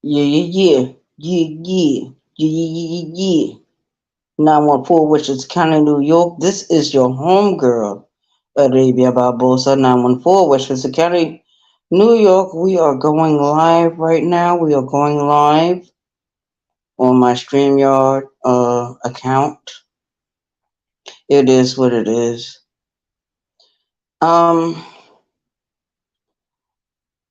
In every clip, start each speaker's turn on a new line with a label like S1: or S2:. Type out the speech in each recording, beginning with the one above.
S1: Yeah, yeah, yeah, yeah, yeah, yeah, yeah, yeah, yeah. 914 Westchester County, New York. This is your home girl, Arabia Barbosa, 914 Westchester County, New York. We are going live right now. We are going live on my StreamYard account. It is what it is. Um,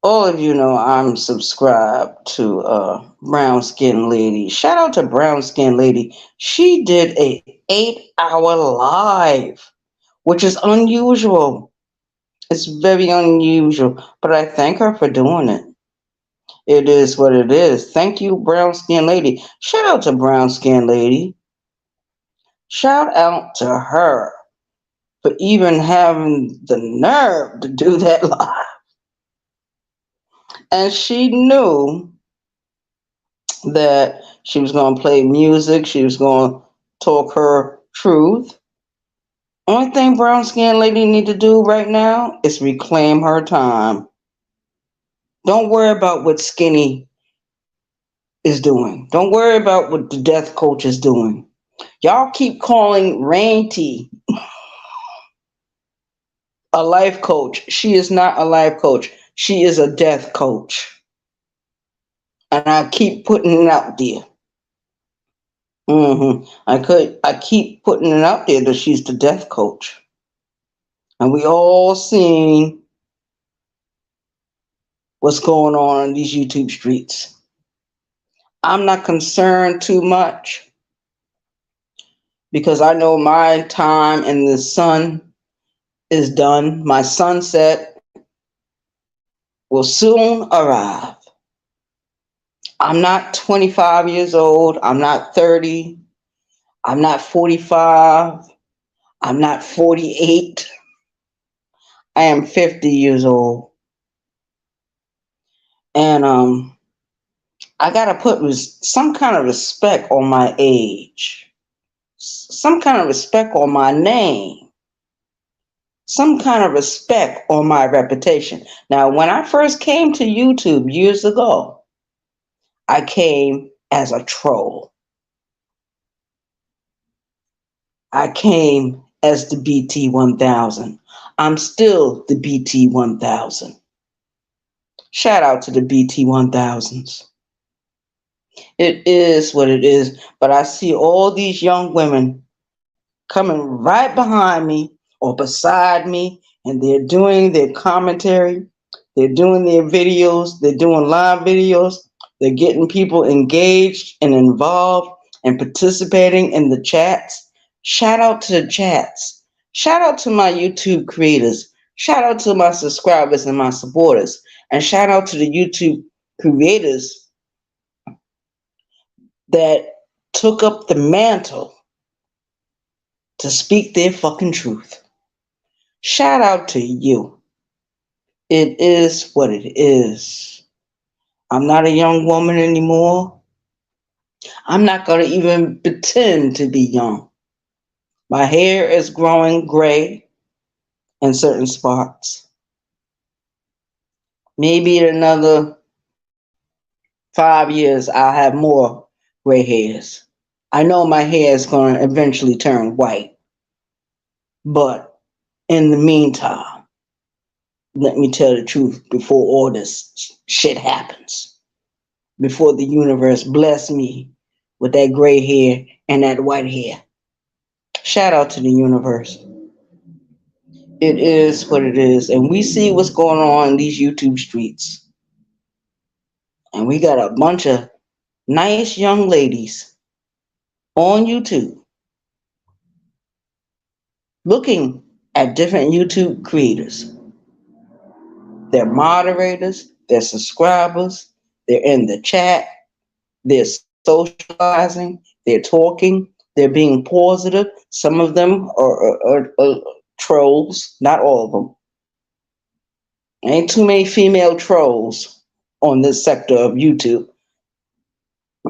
S1: all of you know I'm subscribed to Brown Skin Lady. Shout out to Brown Skin Lady. She did a 8 hour live, which is unusual. It's very unusual, but I thank her for doing it. It is what it is. Thank you, Brown Skin Lady. Shout out to Brown Skin Lady. Shout out to her for even having the nerve to do that live. And she knew that she was going to play music, she was going to talk her truth. Only thing Brown Skin Lady need to do right now is reclaim her time. Don't worry about what Skinny is doing. Don't worry about what the death coach is doing. Y'all keep calling Rain T a life coach. She is not a life coach. She is a death coach. And I keep putting it out there. I keep putting it out there that she's the death coach. And we all seen what's going on in these YouTube streets. I'm not concerned too much because I know my time in the sun is done. My sunset will soon arrive. I'm not 25 years old. I'm not 30. I'm not 45. I'm not 48. I am 50 years old. And I got to put some kind of respect on my age, some kind of respect on my name, some kind of respect on my reputation. Now, when I first came to YouTube years ago, I came as a troll. I came as the BT 1000. I'm still the BT 1000. Shout out to the BT 1000s. It is what it is, but I see all these young women coming right behind me or beside me, and they're doing their commentary, they're doing their videos, they're doing live videos, they're getting people engaged and involved and participating in the chats. Shout out to the chats. Shout out to my YouTube creators. Shout out to my subscribers and my supporters. And shout out to the YouTube creators that took up the mantle to speak their fucking truth. Shout out to you. It is what it is. I'm not a young woman anymore. I'm not going to even pretend to be young. My hair is growing gray in certain spots. Maybe in another 5 years, I'll have more gray hairs. I know my hair is going to eventually turn white. But in the meantime, let me tell the truth before all this shit happens. Before the universe bless me with that gray hair and that white hair. Shout out to the universe. It is what it is. And we see what's going on in these YouTube streets. And we got a bunch of nice young ladies on YouTube looking at different YouTube creators. They're moderators, they're subscribers, they're in the chat, they're socializing, they're talking, they're being positive. Some of them are trolls, not all of them. Ain't too many female trolls on this sector of YouTube.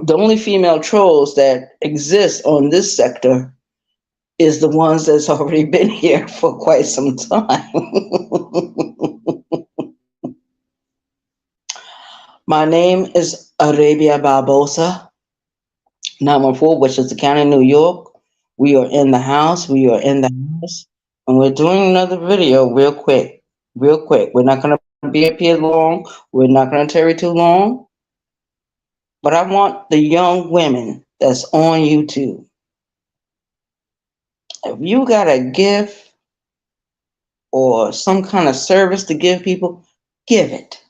S1: The only female trolls that exist on this sector is the ones that's already been here for quite some time. My name is Arabia Barbosa, 914 Westchester County, New York. We are in the house. We are in the house. And we're doing another video real quick. Real quick. We're not going to be up here long. We're not going to tarry too long. But I want the young women that's on YouTube. If you got a gift or some kind of service to give people, give it.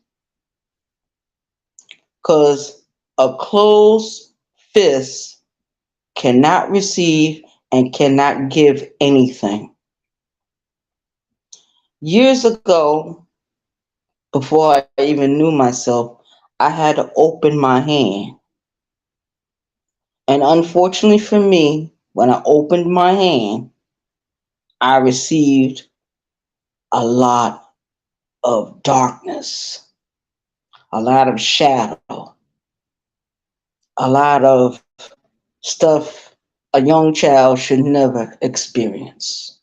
S1: Because a closed fist cannot receive and cannot give anything. Years ago, before I even knew myself, I had to open my hand. And unfortunately for me, when I opened my hand, I received a lot of darkness, a lot of shadow, a lot of stuff a young child should never experience.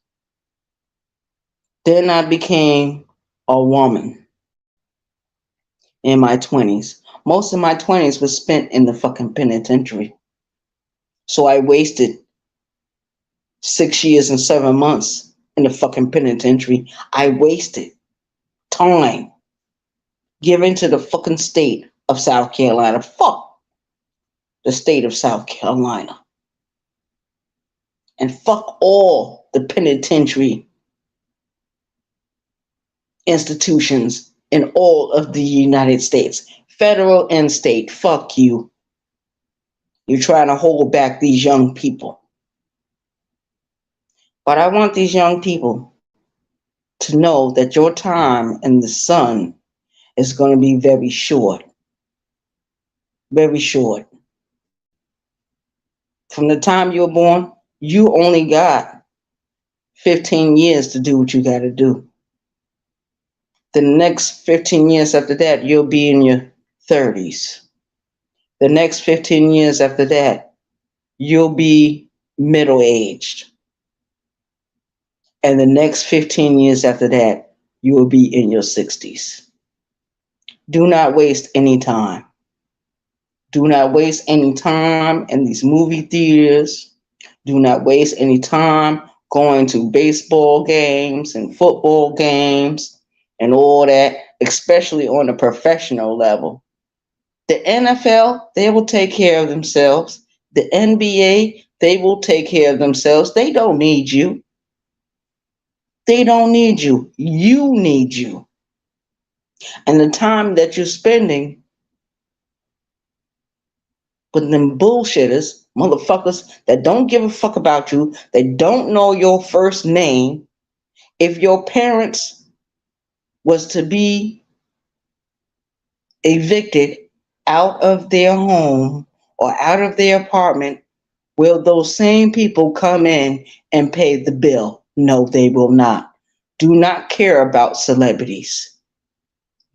S1: Then I became a woman in my 20s. Most of my 20s was spent in the fucking penitentiary. So I wasted 6 years and 7 months in the fucking penitentiary. I wasted time given to the fucking state of South Carolina. Fuck the state of South Carolina. And fuck all the penitentiary institutions in all of the United States. Federal and state, fuck you. You're trying to hold back these young people. But I want these young people to know that your time in the sun is going to be very short. Very short. From the time you were born, you only got 15 years to do what you got to do. The next 15 years after that, you'll be in your 30s. The next 15 years after that, you'll be middle-aged. And the next 15 years after that, you will be in your 60s. Do not waste any time. Do not waste any time in these movie theaters. Do not waste any time going to baseball games and football games and all that, especially on a professional level. The NFL, they will take care of themselves. The NBA, they will take care of themselves. They don't need you. They don't need you. You need you. And the time that you're spending with them bullshitters, motherfuckers that don't give a fuck about you, they don't know your first name. If your parents was to be evicted out of their home or out of their apartment, will those same people come in and pay the bill? No, they will not. Do not care about celebrities.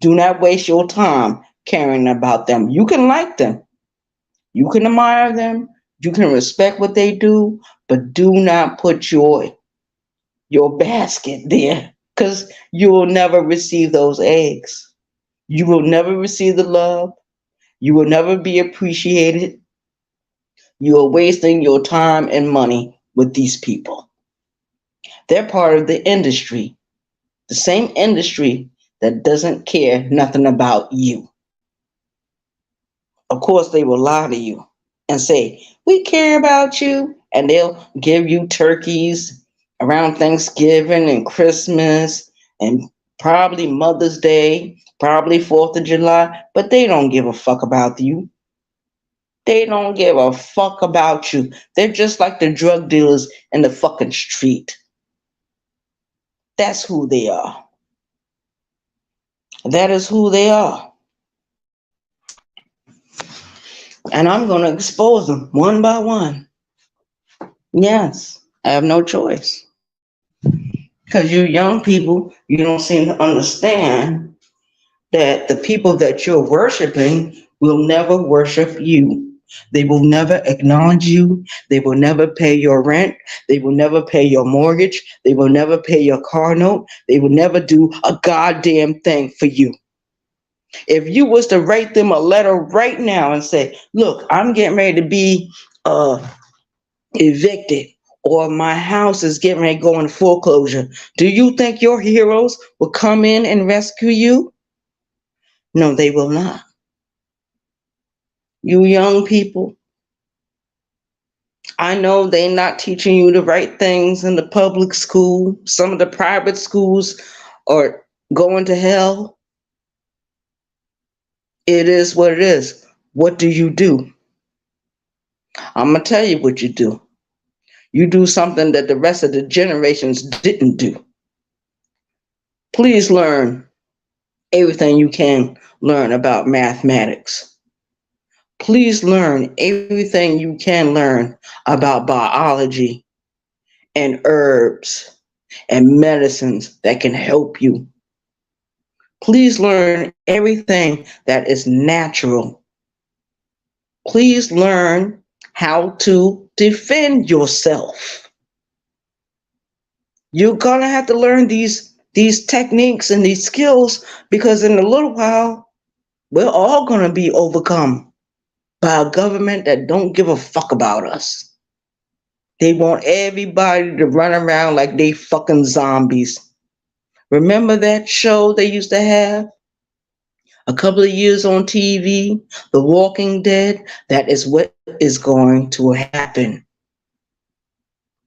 S1: Do not waste your time caring about them. You can like them. You can admire them. You can respect what they do, but do not put your basket there, because you will never receive those eggs. You will never receive the love. You will never be appreciated. You are wasting your time and money with these people. They're part of the industry, the same industry that doesn't care nothing about you. Of course, they will lie to you and say, we care about you. And they'll give you turkeys around Thanksgiving and Christmas and probably Mother's Day, probably 4th of July, but they don't give a fuck about you. They don't give a fuck about you. They're just like the drug dealers in the fucking street. That's who they are. That is who they are. And I'm going to expose them one by one. Yes, I have no choice. Because you young people, you don't seem to understand that the people that you're worshiping will never worship you. They will never acknowledge you. They will never pay your rent. They will never pay your mortgage. They will never pay your car note. They will never do a goddamn thing for you. If you was to write them a letter right now and say, look, I'm getting ready to be uh, evicted, or my house is getting ready to go into foreclosure, do you think your heroes will come in and rescue you? No, they will not. You young people, I know they're not teaching you the right things in the public school. Some of the private schools are going to hell. It is what it is. What do you do? I'm going to tell you what you do. You do something that the rest of the generations didn't do. Please learn everything you can learn about mathematics. Please learn everything you can learn about biology and herbs and medicines that can help you. Please learn everything that is natural. Please learn how to defend yourself. You're gonna have to learn these techniques and these skills, because in a little while we're all gonna be overcome by a government that don't give a fuck about us. They want everybody to run around like they fucking zombies. Remember that show they used to have a couple of years on TV, The Walking Dead? That is what is going to happen.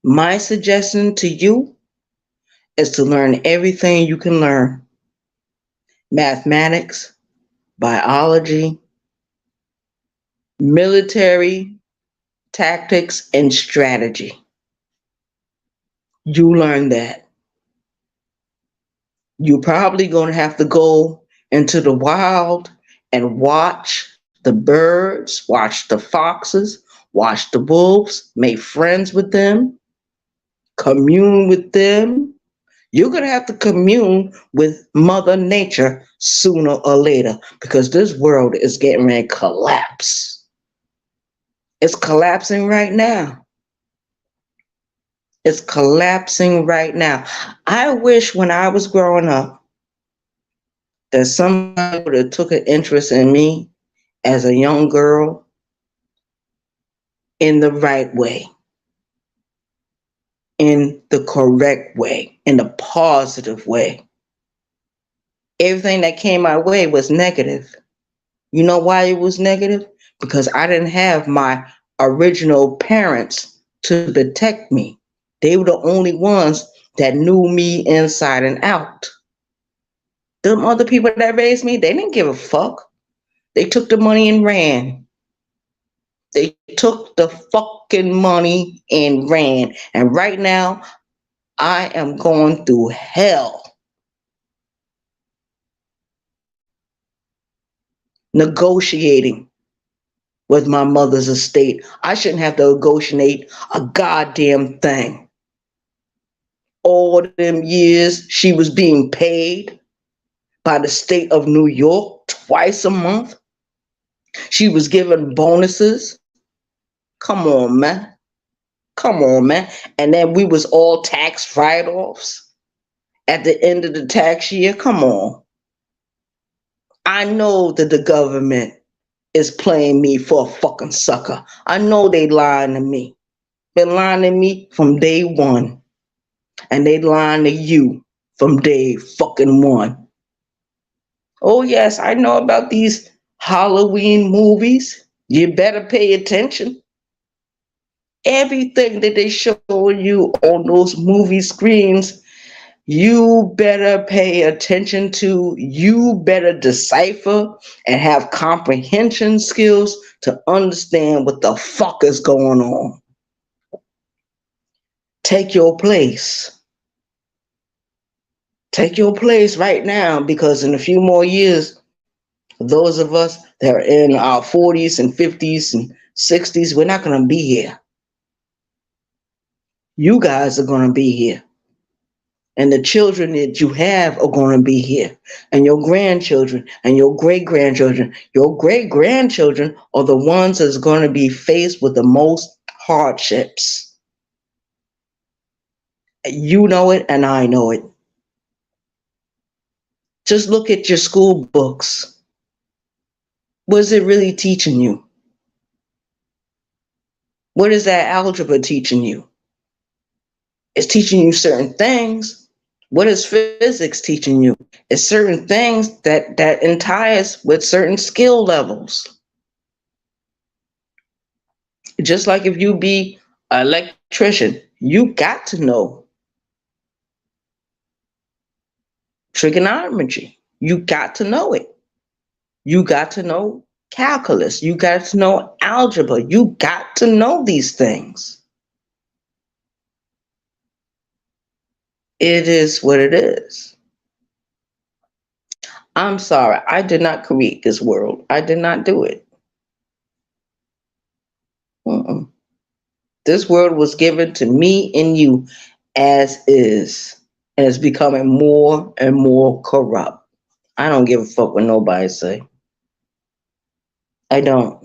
S1: My suggestion to you is to learn everything you can learn: mathematics, biology, military tactics, and strategy. You learn that. You're probably going to have to go into the wild and watch the birds, watch the foxes, watch the wolves, make friends with them, commune with them. You're going to have to commune with Mother Nature sooner or later, because this world is getting ready to collapse. It's collapsing right now. It's collapsing right now. I wish when I was growing up that somebody would have took an interest in me as a young girl in the right way, in the correct way, in the positive way. Everything that came my way was negative. You know why it was negative? Because I didn't have my original parents to protect me. They were the only ones that knew me inside and out. Them other people that raised me, they didn't give a fuck. They took the money and ran. They took the fucking money and ran. And right now, I am going through hell negotiating with my mother's estate. I shouldn't have to negotiate a goddamn thing. All them years she was being paid by the state of New York twice a month. She was given bonuses. Come on, man. Come on, man. And then we was all tax write-offs at the end of the tax year. Come on. I know that the government is playing me for a fucking sucker. I know they lying to me. Been lying to me from day one. And they lying to you from day fucking one. Oh yes, I know about these Halloween movies. You better pay attention. Everything that they show you on those movie screens, you better pay attention to. You better decipher and have comprehension skills to understand what the fuck is going on. Take your place. Take your place right now, because in a few more years, those of us that are in our 40s and 50s and 60s, we're not going to be here. You guys are going to be here. And the children that you have are going to be here. And your grandchildren and your great-grandchildren. Your great-grandchildren are the ones that's going to be faced with the most hardships. You know it and I know it. Just look at your school books. What is it really teaching you? What is that algebra teaching you? It's teaching you certain things. What is physics teaching you? It's certain things that entice with certain skill levels. Just like if you be an electrician, you got to know trigonometry. You got to know it. You got to know calculus. You got to know algebra. You got to know these things. It is what it is. I'm sorry. I did not create this world. I did not do it. Mm-mm. This world was given to me and you as is. And it's becoming more and more corrupt. I don't give a fuck what nobody say. I don't.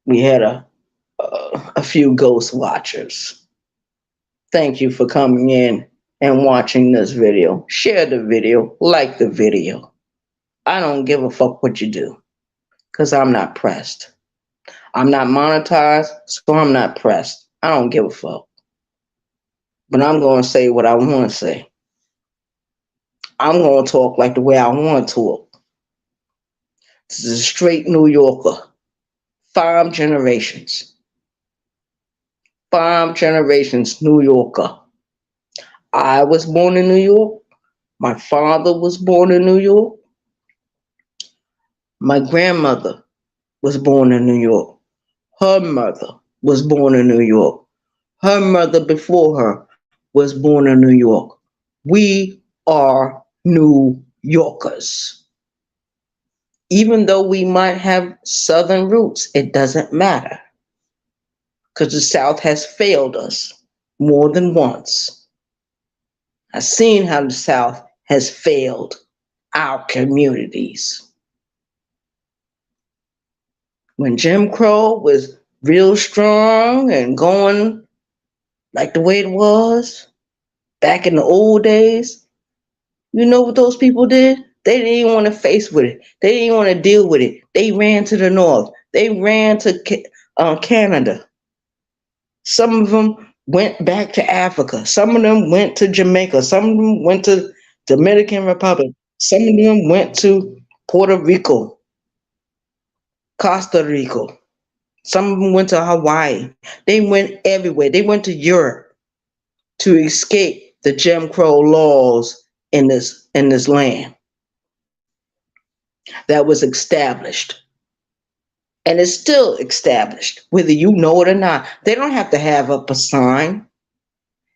S1: We had a few ghost watchers. Thank you for coming in and watching this video. Share the video, like the video. I don't give a fuck what you do, because I'm not pressed. I'm not monetized, so I'm not pressed. I don't give a fuck. But I'm going to say what I want to say. I'm going to talk like the way I want to talk. This is a straight New Yorker. 5 generations. 5 generations New Yorker. I was born in New York. My father was born in New York. My grandmother was born in New York. Her mother was born in New York. Her mother before her was born in New York. We are New Yorkers. Even though we might have Southern roots, it doesn't matter. Because the South has failed us more than once. I've seen how the South has failed our communities. When Jim Crow was real strong and going like the way it was back in the old days, you know what those people did? They didn't even want to face with it. They didn't even want to deal with it. They ran to the north. They ran to Canada. Some of them went back to Africa. Some of them went to Jamaica. Some of them went to Dominican Republic. Some of them went to Puerto Rico, Costa Rica. Some of them went to Hawaii. They went everywhere. They went to Europe to escape the Jim Crow laws in this land that was established. And it's still established, whether you know it or not. They don't have to have up a sign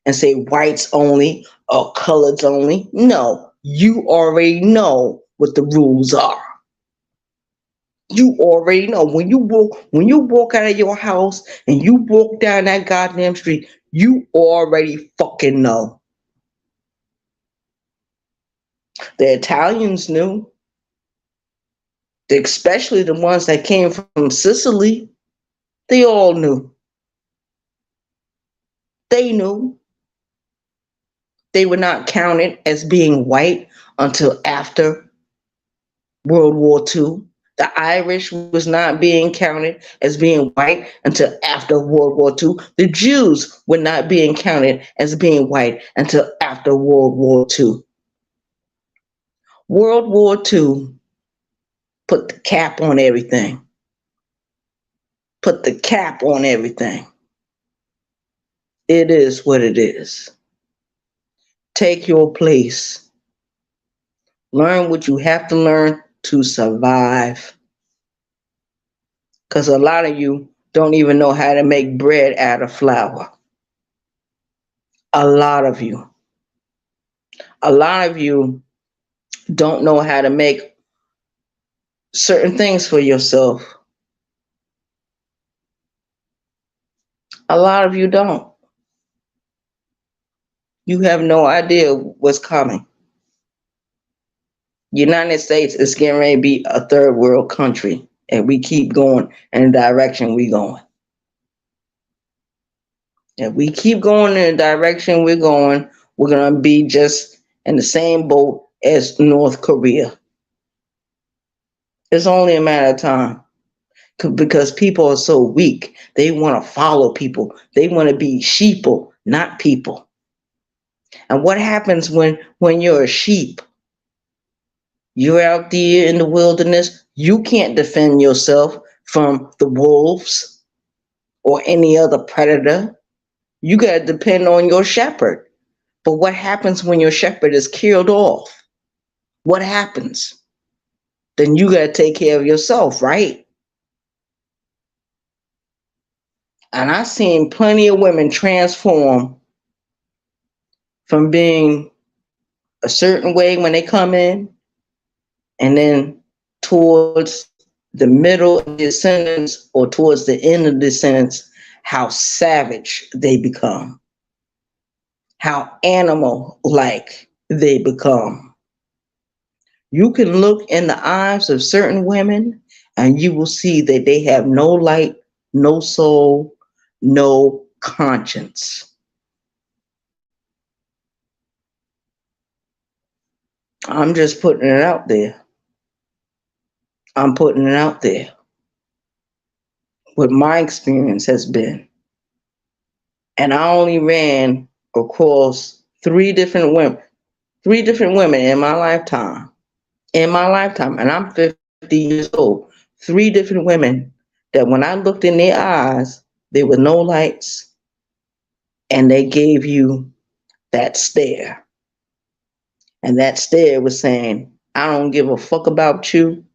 S1: and say whites only or coloreds only. No, you already know what the rules are. You already know when you walk out of your house and you walk down that goddamn street, you already fucking know. The Italians knew, especially the ones that came from Sicily. They all knew. They knew they were not counted as being white until after World War II. The Irish was not being counted as being white until after World War II. The Jews were not being counted as being white until after World War II. World War II put the cap on everything. Put the cap on everything. It is what it is. Take your place. Learn what you have to learn to survive. Because a lot of you don't even know how to make bread out of flour. A lot of you. A lot of you don't know how to make certain things for yourself. A lot of you don't. You have no idea what's coming. United States is getting ready to be a third world country, and we keep going in the direction we're going. If we keep going in the direction we're going to be just in the same boat as North Korea. It's only a matter of time because people are so weak. They want to follow people. They want to be sheeple, not people. And what happens when you're a sheep? You're out there in the wilderness. You can't defend yourself from the wolves or any other predator. You got to depend on your shepherd. But what happens when your shepherd is killed off? What happens? Then you got to take care of yourself, right? And I've seen plenty of women transform from being a certain way when they come in, and then towards the middle of the sentence or towards the end of the sentence, how savage they become, how animal-like they become. You can look in the eyes of certain women and you will see that they have no light, no soul, no conscience. I'm just putting it out there. I'm putting it out there. What my experience has been. And I only ran across three different women in my lifetime. And I'm 50 years old. Three different women that when I looked in their eyes, there were no lights, and they gave you that stare. And that stare was saying, I don't give a fuck about you.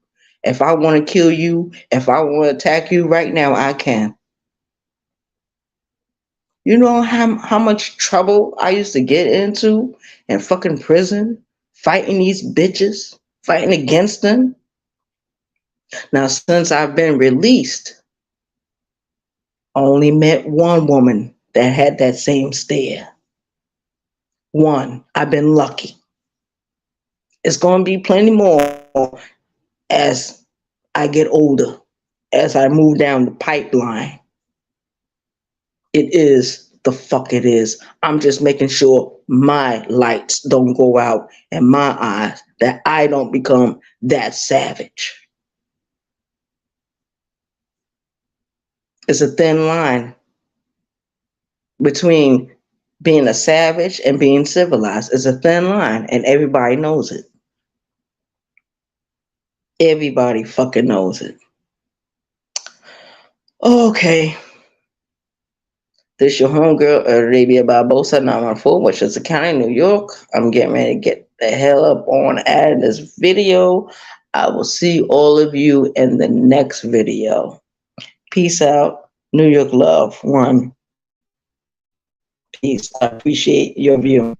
S1: If I want to kill you, if I want to attack you right now, I can. You know how much trouble I used to get into in fucking prison, fighting these bitches, fighting against them? Now, since I've been released, I only met one woman that had that same stare. One. I've been lucky. It's going to be plenty more as I get older, as I move down the pipeline. It is the fuck it is. I'm just making sure my lights don't go out in my eyes, that I don't become that savage. It's a thin line between being a savage and being civilized. It's a thin line, and everybody knows it. Everybody fucking knows it. Okay. This your homegirl, Arabia Barbosa, 914, Westchester County, New York. I'm getting ready to get the hell up on out of this video. I will see all of you in the next video. Peace out. New York love. One. Peace. I appreciate your view.